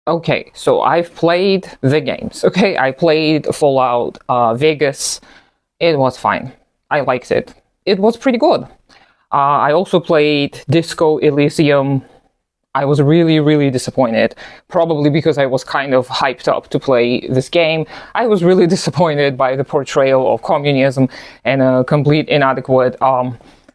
Okay, so I've played the games. Okay, I played Fallout Vegas. It was fine. I liked it. It was pretty good. I also played Disco Elysium. I was really, really disappointed, probably because I was kind of hyped up to play this game. I was really disappointed by the portrayal of communism and a complete inadequate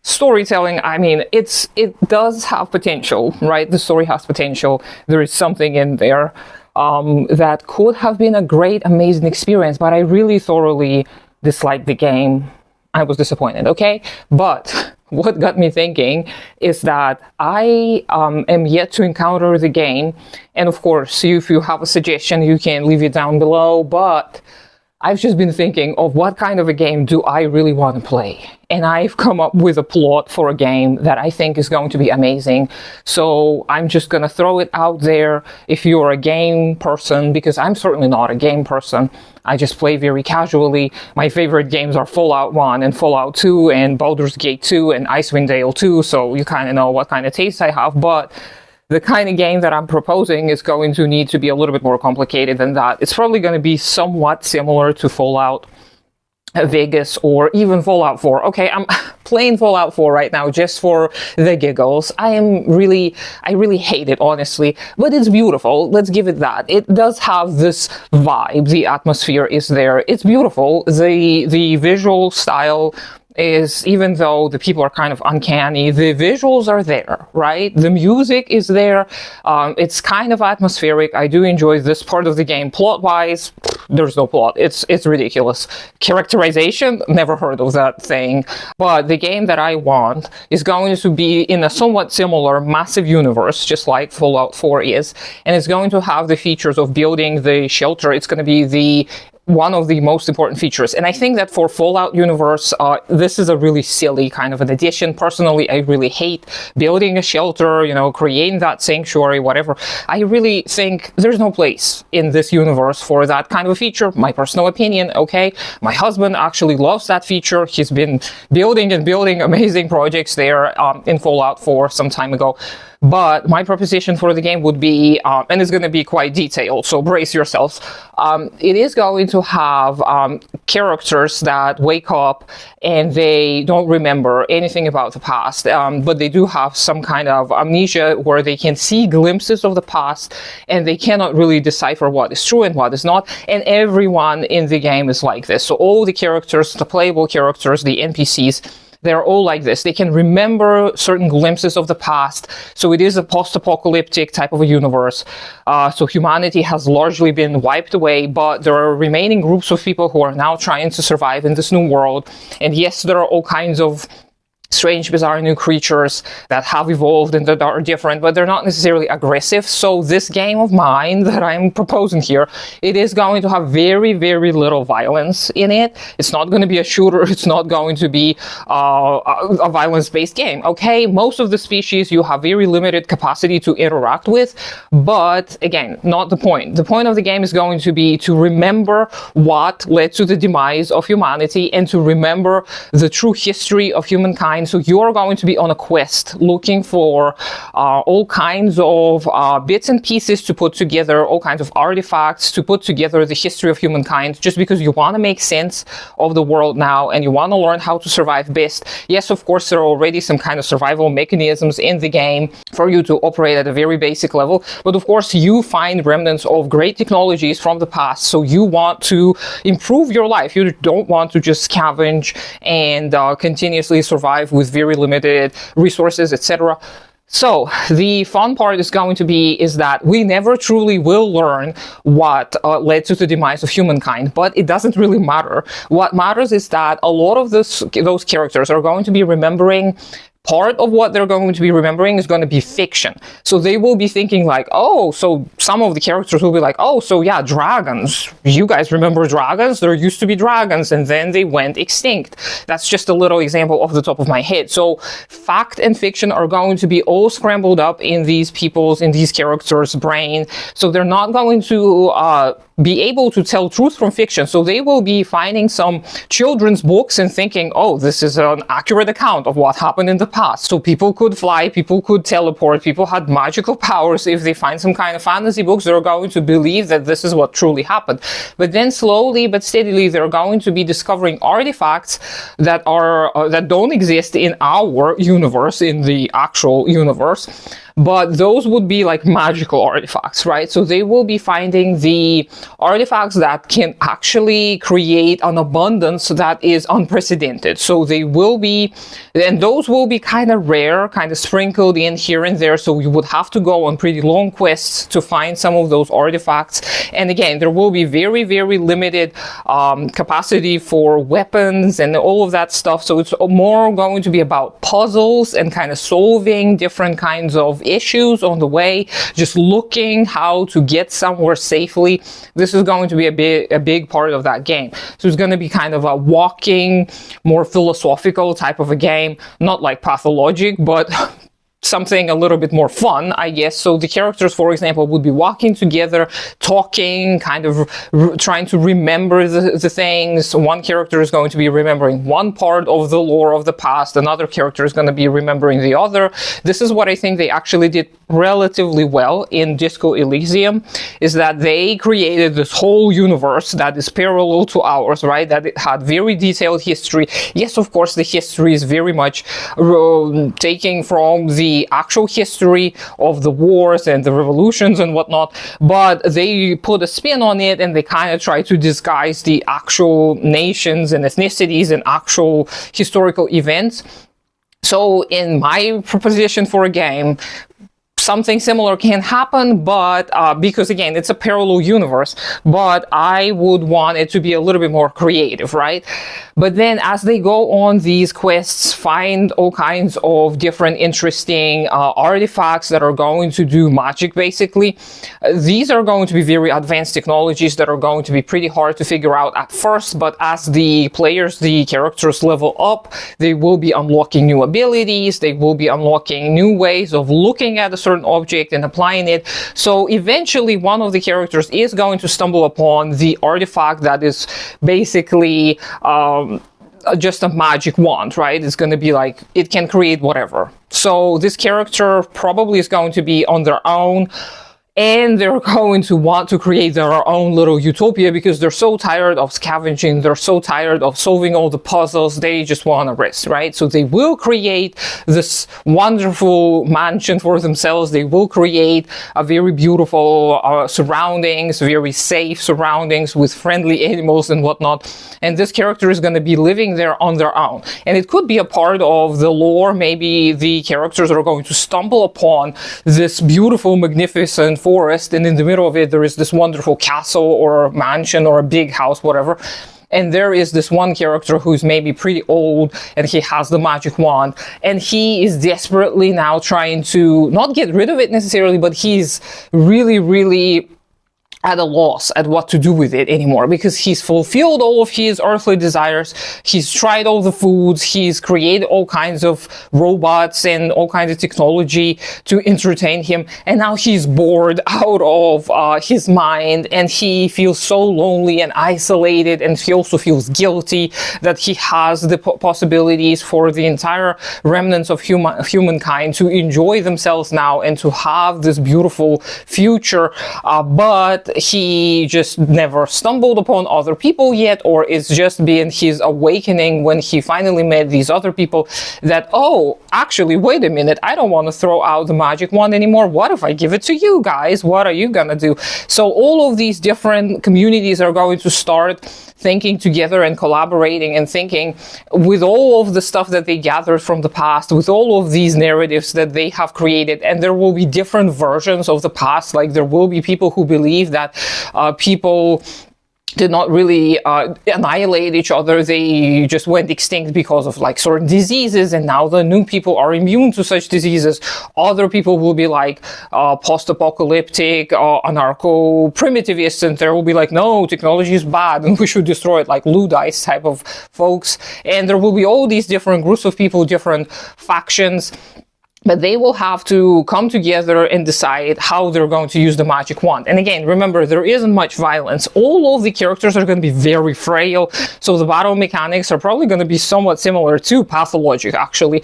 storytelling. I mean, it does have potential, right? The story has potential. There is something in there that could have been a great, amazing experience, but I really thoroughly disliked the game. I was disappointed, okay? But what got me thinking is that I am yet to encounter the game. And of course, if you have a suggestion, you can leave it down below. But I've just been thinking of what kind of a game do I really want to play. And I've come up with a plot for a game that I think is going to be amazing. So I'm just going to throw it out there. If you're a game person, because I'm certainly not a game person, I just play very casually. My favorite games are Fallout 1 and Fallout 2 and Baldur's Gate 2 and Icewind Dale 2. So you kind of know what kind of taste I have. But the kind of game that I'm proposing is going to need to be a little bit more complicated than that. It's probably going to be somewhat similar to Fallout Vegas or even Fallout 4. Okay, I'm playing Fallout 4 right now just for the giggles. I really hate it, honestly, but it's beautiful. Let's give it that. It does have this vibe. The atmosphere is there. It's beautiful. The visual style is, even though the people are kind of uncanny, the visuals are there, right? The music is there. It's kind of atmospheric. I do enjoy this part of the game. Plot-wise, there's no plot. It's ridiculous. Characterization, never heard of that thing. But the game that I want is going to be in a somewhat similar massive universe, just like Fallout 4 is. And it's going to have the features of building the shelter. It's going to be one of the most important features. And I think that for Fallout universe, this is a really silly kind of an addition. Personally, I really hate building a shelter, creating that sanctuary, whatever. I really think there's no place in this universe for that kind of a feature. My personal opinion, okay? My husband actually loves that feature. He's been building and building amazing projects there in Fallout 4 some time ago. But my proposition for the game would be, and it's going to be quite detailed, so brace yourselves. It is going to have characters that wake up and they don't remember anything about the past, but they do have some kind of amnesia where they can see glimpses of the past and they cannot really decipher what is true and what is not. And everyone in the game is like this. So all the characters, the playable characters, the NPCs, they're all like this. They can remember certain glimpses of the past. So it is a post-apocalyptic type of a universe. So humanity has largely been wiped away, but there are remaining groups of people who are now trying to survive in this new world. And yes, there are all kinds of strange, bizarre new creatures that have evolved and that are different, but they're not necessarily aggressive. So this game of mine that I'm proposing here, it is going to have very, very little violence in it. It's not going to be a shooter. It's not going to be a violence-based game. Okay, most of the species you have very limited capacity to interact with, but again, not the point. The point of the game is going to be to remember what led to the demise of humanity and to remember the true history of humankind. So you're going to be on a quest looking for all kinds of bits and pieces to put together, all kinds of artifacts to put together the history of humankind, just because you want to make sense of the world now and you want to learn how to survive best. Yes, of course, there are already some kind of survival mechanisms in the game for you to operate at a very basic level. But of course, you find remnants of great technologies from the past. So you want to improve your life. You don't want to just scavenge and continuously survive with very limited resources, etc. So the fun part is going to be is that we never truly will learn what led to the demise of humankind, but it doesn't really matter. What matters is that a lot of those characters are going to be remembering. Part of what they're going to be remembering is going to be fiction. So they will be thinking like, oh, so some of the characters will be like, oh, so yeah, dragons. You guys remember dragons? There used to be dragons and then they went extinct. That's just a little example off the top of my head. So fact and fiction are going to be all scrambled up in these characters' brain. So they're not going to be able to tell truth from fiction. So they will be finding some children's books and thinking, oh, this is an accurate account of what happened in the past. So people could fly, people could teleport, people had magical powers. If they find some kind of fantasy books, they're going to believe that this is what truly happened. But then slowly but steadily, they're going to be discovering artifacts that don't exist in our universe, in the actual universe. But those would be like magical artifacts, right? So they will be finding the artifacts that can actually create an abundance that is unprecedented. So they will be, and those will be kind of rare, kind of sprinkled in here and there. So you would have to go on pretty long quests to find some of those artifacts. And again, there will be very, very limited capacity for weapons and all of that stuff. So it's more going to be about puzzles and kind of solving different kinds of issues on the way, just looking how to get somewhere safely. This is going to be a big part of that game. So it's going to be kind of a walking, more philosophical type of a game, not like pathologic, but something a little bit more fun, I guess. So the characters, for example, would be walking together, talking, kind of trying to remember the things. One character is going to be remembering one part of the lore of the past. Another character is going to be remembering the other. This is what I think they actually did relatively well in Disco Elysium, is that they created this whole universe that is parallel to ours, right? That it had very detailed history. Yes, of course, the history is very much taking from the actual history of the wars and the revolutions and whatnot, but they put a spin on it and they kind of try to disguise the actual nations and ethnicities and actual historical events. So in my proposition for a game, something similar can happen, but because again, it's a parallel universe, but I would want it to be a little bit more creative, right? But then as they go on these quests, find all kinds of different interesting artifacts that are going to do magic, basically. These are going to be very advanced technologies that are going to be pretty hard to figure out at first, but as the players, the characters level up, they will be unlocking new abilities, they will be unlocking new ways of looking at a certain object and applying it. So eventually one of the characters is going to stumble upon the artifact that is basically just a magic wand, right? It's going to be like, it can create whatever. So this character probably is going to be on their own, and they're going to want to create their own little utopia because they're so tired of scavenging, they're so tired of solving all the puzzles, they just want to rest, right? So they will create this wonderful mansion for themselves, they will create a very beautiful surroundings, very safe surroundings with friendly animals and whatnot, and this character is going to be living there on their own. And it could be a part of the lore, maybe the characters are going to stumble upon this beautiful, magnificent forest, and in the middle of it there is this wonderful castle or mansion or a big house, whatever, and there is this one character who's maybe pretty old and he has the magic wand and he is desperately now trying to not get rid of it necessarily, but he's really at a loss at what to do with it anymore, because he's fulfilled all of his earthly desires, he's tried all the foods, he's created all kinds of robots and all kinds of technology to entertain him, and now he's bored out of his mind, and he feels so lonely and isolated, and he also feels guilty that he has the possibilities for the entire remnants of humankind to enjoy themselves now and to have this beautiful future, but he just never stumbled upon other people yet, or it's just been his awakening when he finally met these other people that, oh, actually, wait a minute, I don't want to throw out the magic wand anymore. What if I give it to you guys? What are you gonna do? So all of these different communities are going to start thinking together and collaborating and thinking with all of the stuff that they gathered from the past, with all of these narratives that they have created. And there will be different versions of the past. Like there will be people who believe that people did not really annihilate each other, they just went extinct because of like certain diseases, and now the new people are immune to such diseases. Other people will be like post-apocalyptic, anarcho-primitivists, and there will be like, no, technology is bad and we should destroy it, like Luddites type of folks. And there will be all these different groups of people, different factions. but they will have to come together and decide how they're going to use the magic wand. And again, remember, there isn't much violence. All of the characters are going to be very frail, so the battle mechanics are probably going to be somewhat similar to Pathologic, actually,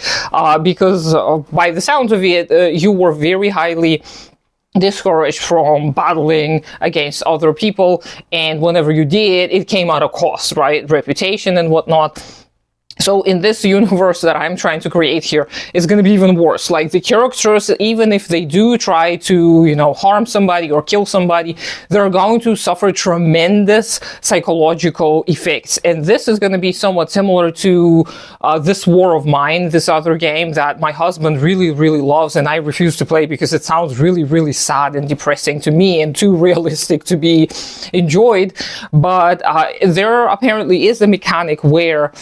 because by the sounds of it, you were very highly discouraged from battling against other people, and whenever you did, it came at a cost, right? Reputation and whatnot. So in this universe that I'm trying to create here, it's going to be even worse. Like, the characters, even if they do try to, you know, harm somebody or kill somebody, they're going to suffer tremendous psychological effects. And this is going to be somewhat similar to This War of Mine, this other game that my husband really, really loves, and I refuse to play because it sounds really, really sad and depressing to me and too realistic to be enjoyed. But there apparently is a mechanic where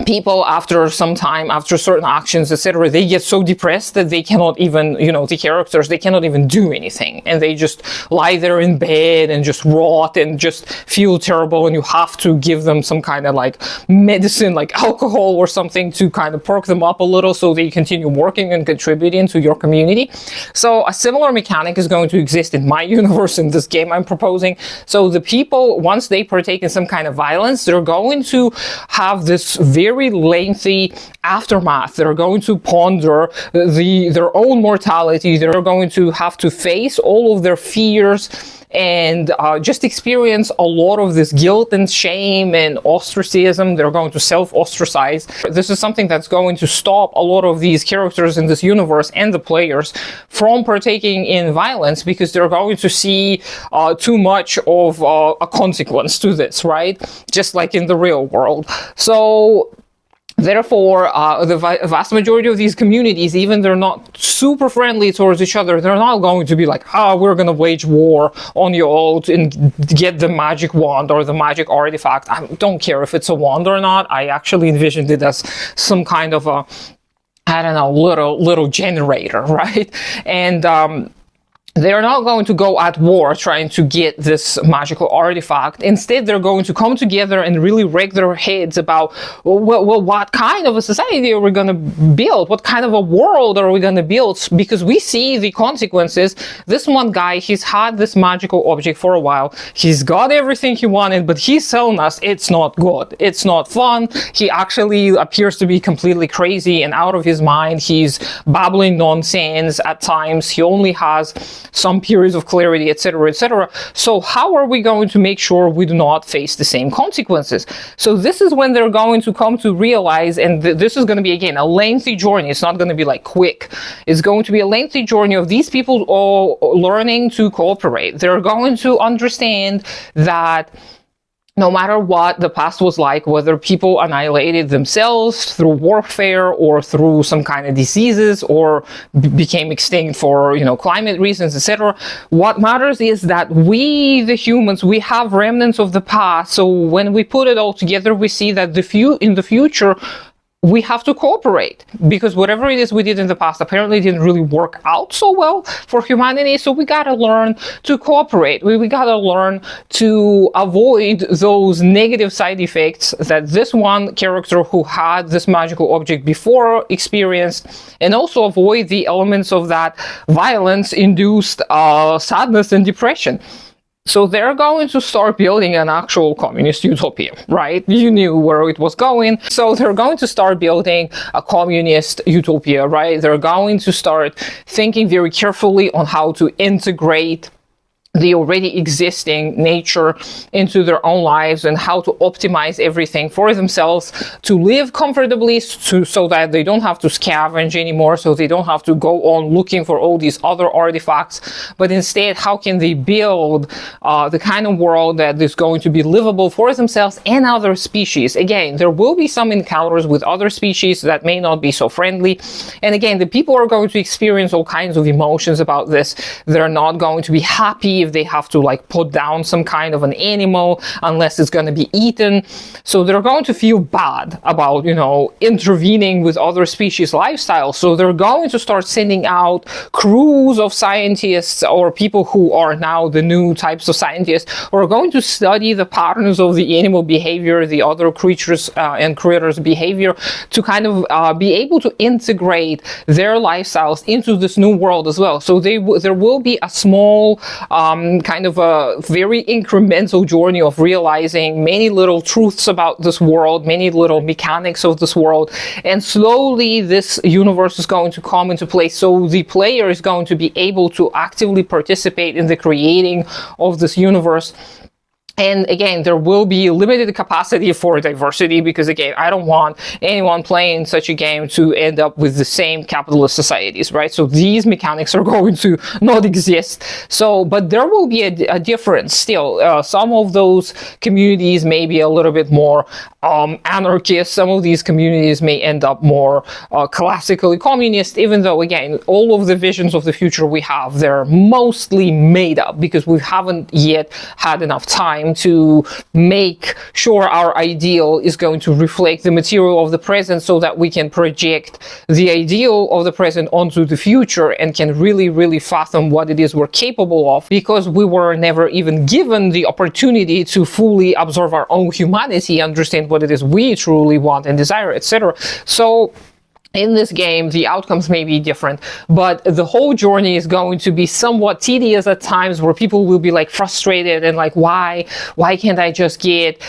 people, after some time, after certain actions, etc., they get so depressed that they cannot even, you know, the characters, they cannot even do anything, and they just lie there in bed and just rot and just feel terrible, and you have to give them some kind of like medicine, like alcohol or something, to kind of perk them up a little so they continue working and contributing to your community. So a similar mechanic is going to exist in my universe in this game I'm proposing. So the people, once they partake in some kind of violence, they're going to have this very lengthy aftermath. They're going to ponder their own mortality. They're going to have to face all of their fears and just experience a lot of this guilt and shame and ostracism. They're going to self-ostracize. This is something that's going to stop a lot of these characters in this universe and the players from partaking in violence, because they're going to see too much of a consequence to this, right? Just like in the real world. So therefore, the vast majority of these communities, even they're not super friendly towards each other, they're not going to be like, we're going to wage war on you all and get the magic wand or the magic artifact. I don't care if it's a wand or not. I actually envisioned it as some kind of a, I don't know, little generator, right? And they're not going to go at war trying to get this magical artifact. Instead, they're going to come together and really wreck their heads about, well, what kind of a society are we going to build? What kind of a world are we going to build? Because we see the consequences. This one guy, he's had this magical object for a while. He's got everything he wanted, but he's telling us it's not good. It's not fun. He actually appears to be completely crazy and out of his mind. He's babbling nonsense at times. He only has some periods of clarity, etc., etc. So how are we going to make sure we do not face the same consequences? So this is when they're going to come to realize, and this is going to be, again, a lengthy journey. It's not going to be like quick. It's going to be a lengthy journey of these people all learning to cooperate. They're going to understand that no matter what the past was like, whether people annihilated themselves through warfare or through some kind of diseases or became extinct for, you know, climate reasons, etc., what matters is that we, the humans, we have remnants of the past. So when we put it all together, we see that in the future, we have to cooperate, because whatever it is we did in the past apparently didn't really work out so well for humanity. So we gotta learn to cooperate. We gotta learn to avoid those negative side effects that this one character who had this magical object before experienced, and also avoid the elements of that violence-induced sadness and depression. So they're going to start building an actual communist utopia, right? You knew where it was going. So they're going to start building a communist utopia, right? They're going to start thinking very carefully on how to integrate the already existing nature into their own lives, and how to optimize everything for themselves to live comfortably, so that they don't have to scavenge anymore, so they don't have to go on looking for all these other artifacts, but instead, how can they build the kind of world that is going to be livable for themselves and other species. Again, there will be some encounters with other species that may not be so friendly, and again, the people are going to experience all kinds of emotions about this. They're not going to be happy if they have to like put down some kind of an animal unless it's going to be eaten. So they're going to feel bad about, you know, intervening with other species lifestyles. So they're going to start sending out crews of scientists or people who are now the new types of scientists who are going to study the patterns of the animal behavior, the other creatures and critters behavior, to kind of be able to integrate their lifestyles into this new world as well. So there will be a small kind of a very incremental journey of realizing many little truths about this world, many little mechanics of this world, and slowly this universe is going to come into place. So the player is going to be able to actively participate in the creating of this universe. And again, there will be limited capacity for diversity, because again, I don't want anyone playing such a game to end up with the same capitalist societies, right? So these mechanics are going to not exist. So, but there will be a difference still. Some of those communities may be a little bit more anarchist. Some of these communities may end up more classically communist, even though, again, all of the visions of the future we have, they're mostly made up because we haven't yet had enough time to make sure our ideal is going to reflect the material of the present, so that we can project the ideal of the present onto the future and can really, really fathom what it is we're capable of, because we were never even given the opportunity to fully observe our own humanity, understand what it is we truly want and desire, etc. So in this game, the outcomes may be different, but the whole journey is going to be somewhat tedious at times, where people will be like frustrated and like, why can't I just get,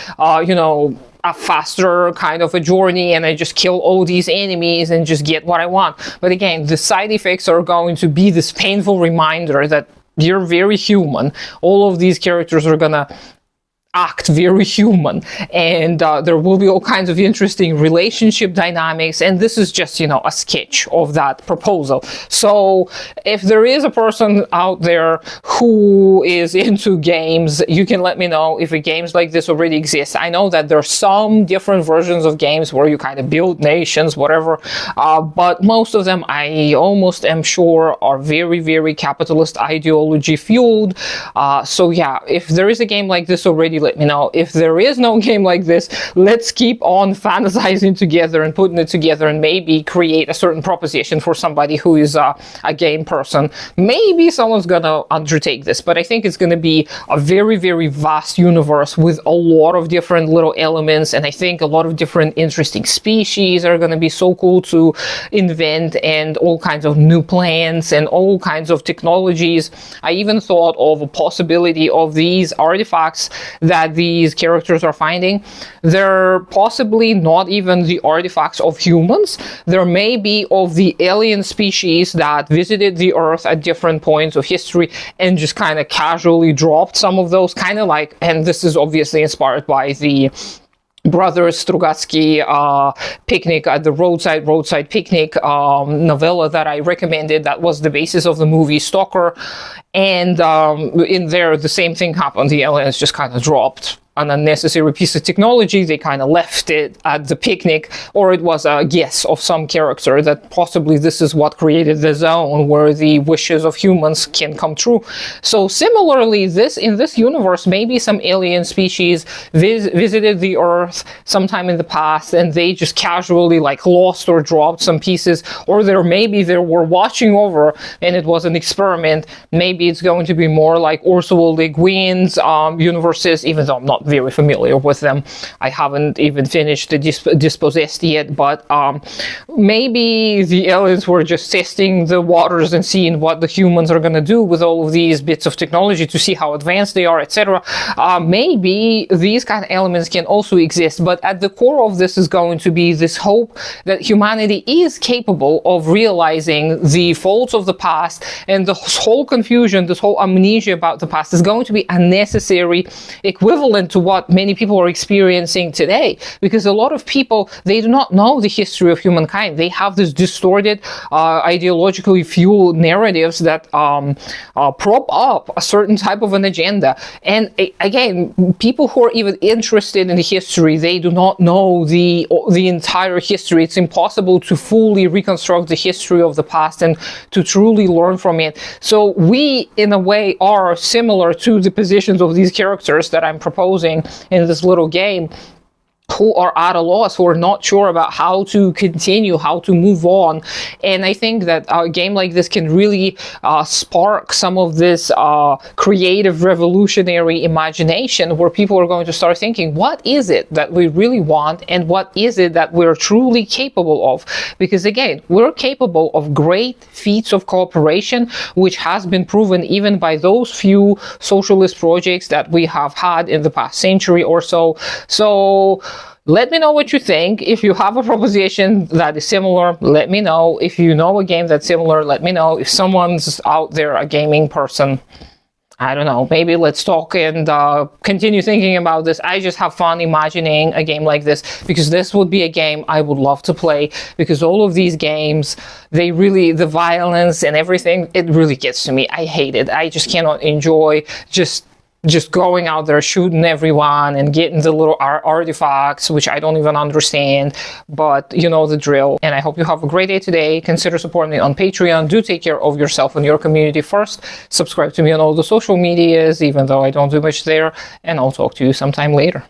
you know, a faster kind of a journey and I just kill all these enemies and just get what I want. But again, the side effects are going to be this painful reminder that you're very human. All of these characters are gonna act very human, and there will be all kinds of interesting relationship dynamics, and this is just, you know, a sketch of that proposal. So if there is a person out there who is into games, you can let me know if games like this already exist. I know that there are some different versions of games where you kind of build nations, whatever, but most of them, I almost am sure, are very, very capitalist ideology fueled. So yeah, if there is a game like this already, let me know. If there is no game like this, let's keep on fantasizing together and putting it together, and maybe create a certain proposition for somebody who is a game person. Maybe someone's gonna undertake this, but I think it's gonna be a very, very vast universe with a lot of different little elements, and I think a lot of different interesting species are gonna be so cool to invent, and all kinds of new plants and all kinds of technologies. I even thought of a possibility of these artifacts that these characters are finding. They're possibly not even the artifacts of humans. There may be of the alien species that visited the Earth at different points of history and just kind of casually dropped some of those, kind of like, and this is obviously inspired by the Brothers Strugatsky picnic at the roadside picnic novella that I recommended. That was the basis of the movie Stalker, and in there the same thing happened. The aliens just kind of dropped an unnecessary piece of technology. They kind of left it at the picnic, or it was a guess of some character that possibly this is what created the zone where the wishes of humans can come true. So similarly, in this universe, maybe some alien species visited the Earth sometime in the past, and they just casually like lost or dropped some pieces, or maybe they were watching over and it was an experiment. Maybe it's going to be more like Ursula Le Guin's universes, even though I'm not very familiar with them. I haven't even finished the Dispossessed yet, but maybe the aliens were just testing the waters and seeing what the humans are going to do with all of these bits of technology to see how advanced they are, etc. Maybe these kind of elements can also exist, but at the core of this is going to be this hope that humanity is capable of realizing the faults of the past, and this whole confusion, this whole amnesia about the past is going to be a necessary equivalent to what many people are experiencing today, because a lot of people, they do not know the history of humankind. They have this distorted, ideologically fueled narratives that prop up a certain type of an agenda. And again, people who are even interested in the history, they do not know the entire history. It's impossible to fully reconstruct the history of the past and to truly learn from it. So we really, in a way, are similar to the positions of these characters that I'm proposing in this little game, who are at a loss, who are not sure about how to continue, how to move on. And I think that a game like this can really spark some of this creative, revolutionary imagination, where people are going to start thinking, what is it that we really want, and what is it that we're truly capable of? Because again, we're capable of great feats of cooperation, which has been proven even by those few socialist projects that we have had in the past century or so. So let me know what you think. If you have a proposition that is similar, let me know. If you know a game that's similar, let me know. If someone's out there, a gaming person, I don't know, maybe let's talk and continue thinking about this. I just have fun imagining a game like this, because this would be a game I would love to play, because all of these games, they really, the violence and everything, it really gets to me. I hate it. I just cannot enjoy just going out there shooting everyone and getting the little artifacts, which I don't even understand, but you know the drill. And I hope you have a great day today. Consider supporting me on Patreon. Do take care of yourself and your community first. Subscribe to me on all the social medias, even though I don't do much there, and I'll talk to you sometime later.